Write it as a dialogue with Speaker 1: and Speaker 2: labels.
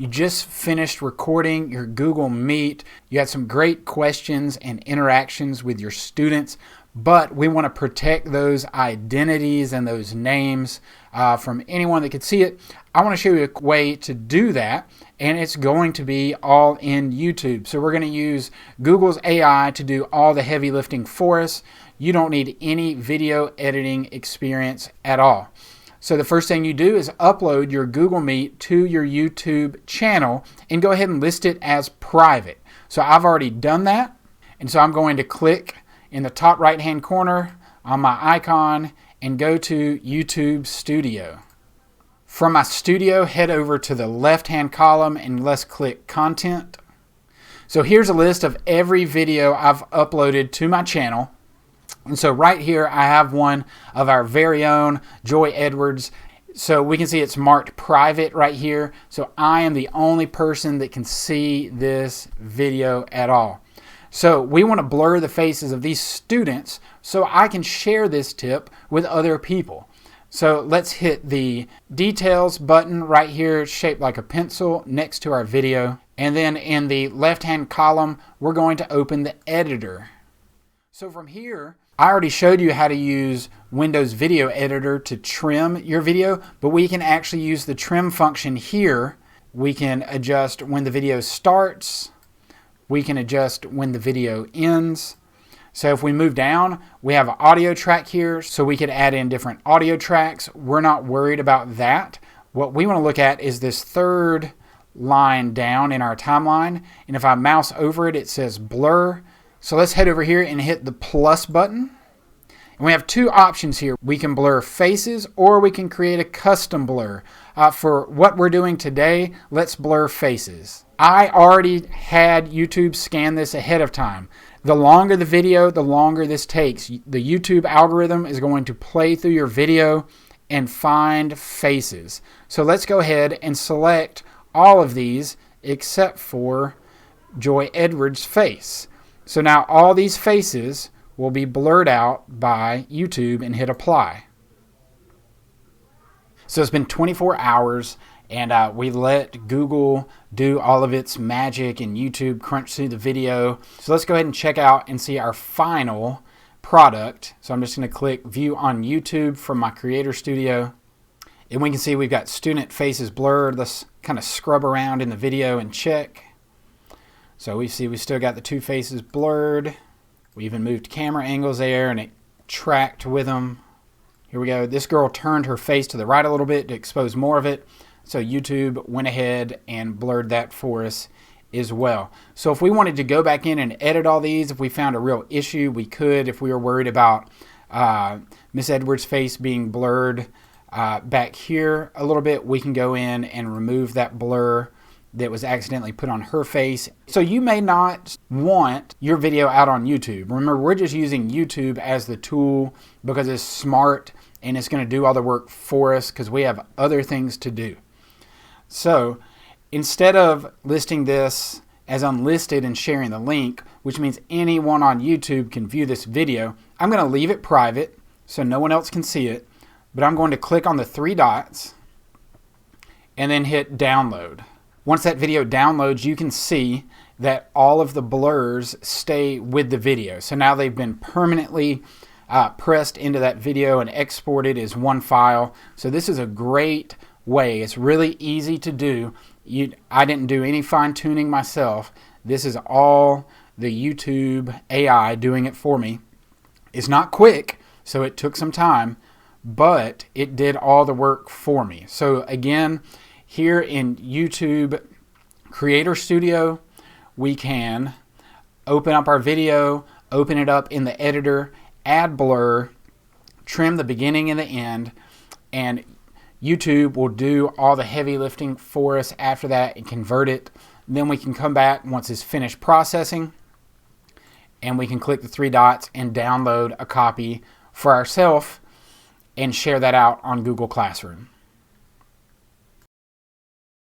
Speaker 1: You just finished recording your Google Meet. You had some great questions and interactions with your students, but we want to protect those identities and those names from anyone that could see it. I want to show you a way to do that, and it's going to be all in YouTube. So we're going to use Google's AI to do all the heavy lifting for us. You don't need any video editing experience at all. So the first thing you do is upload your Google Meet to your YouTube channel and go ahead and list it as private. So I've already done that, and so I'm going to click in the top right hand corner on my icon and go to YouTube Studio. From my studio, head over to the left hand column and let's click Content. So here's a list of every video I've uploaded to my channel. And so right here I have one of our very own Joy Edwards. So we can see it's marked private right here. So I am the only person that can see this video at all. So we want to blur the faces of these students so I can share this tip with other people. So let's hit the details button right here, shaped like a pencil, next to our video. And then in the left-hand column, we're going to open the editor. So from here, I already showed you how to use Windows Video Editor to trim your video, but we can actually use the trim function here. We can adjust when the video starts. We can adjust when the video ends. So if we move down, we have an audio track here, so we could add in different audio tracks. We're not worried about that. What we want to look at is this third line down in our timeline, and if I mouse over it, it says blur. So let's head over here and hit the plus button. And we have two options here. We can blur faces or we can create a custom blur. For what we're doing today, let's blur faces. I already had YouTube scan this ahead of time. The longer the video, the longer this takes. The YouTube algorithm is going to play through your video and find faces. So let's go ahead and select all of these except for Joy Edwards' face. So now all these faces will be blurred out by YouTube, and hit apply. So it's been 24 hours and we let Google do all of its magic and YouTube crunch through the video. So let's go ahead and check out and see our final product. So I'm just going to click view on YouTube from my Creator Studio. And we can see we've got student faces blurred. Let's kind of scrub around in the video and check. So we see we still got the two faces blurred. We even moved camera angles there and it tracked with them. Here we go. This girl turned her face to the right a little bit to expose more of it. So YouTube went ahead and blurred that for us as well. So if we wanted to go back in and edit all these, if we found a real issue, we could. If we were worried about Miss Edwards' face being blurred back here a little bit, we can go in and remove that blur that was accidentally put on her face. So you may not want your video out on YouTube. Remember, we're just using YouTube as the tool because it's smart and it's going to do all the work for us because we have other things to do. So instead of listing this as unlisted and sharing the link, which means anyone on YouTube can view this video, I'm going to leave it private so no one else can see it, but I'm going to click on the three dots and then hit download. Once that video downloads, you can see that all of the blurs stay with the video. So now they've been permanently pressed into that video and exported as one file. So this is a great way. It's really easy to do. I didn't do any fine tuning myself. This is all the YouTube AI doing it for me. It's not quick, so it took some time, but it did all the work for me. So again, here in YouTube Creator Studio, we can open up our video, open it up in the editor, add blur, trim the beginning and the end, and YouTube will do all the heavy lifting for us after that and convert it. Then we can come back once it's finished processing and we can click the three dots and download a copy for ourselves and share that out on Google Classroom.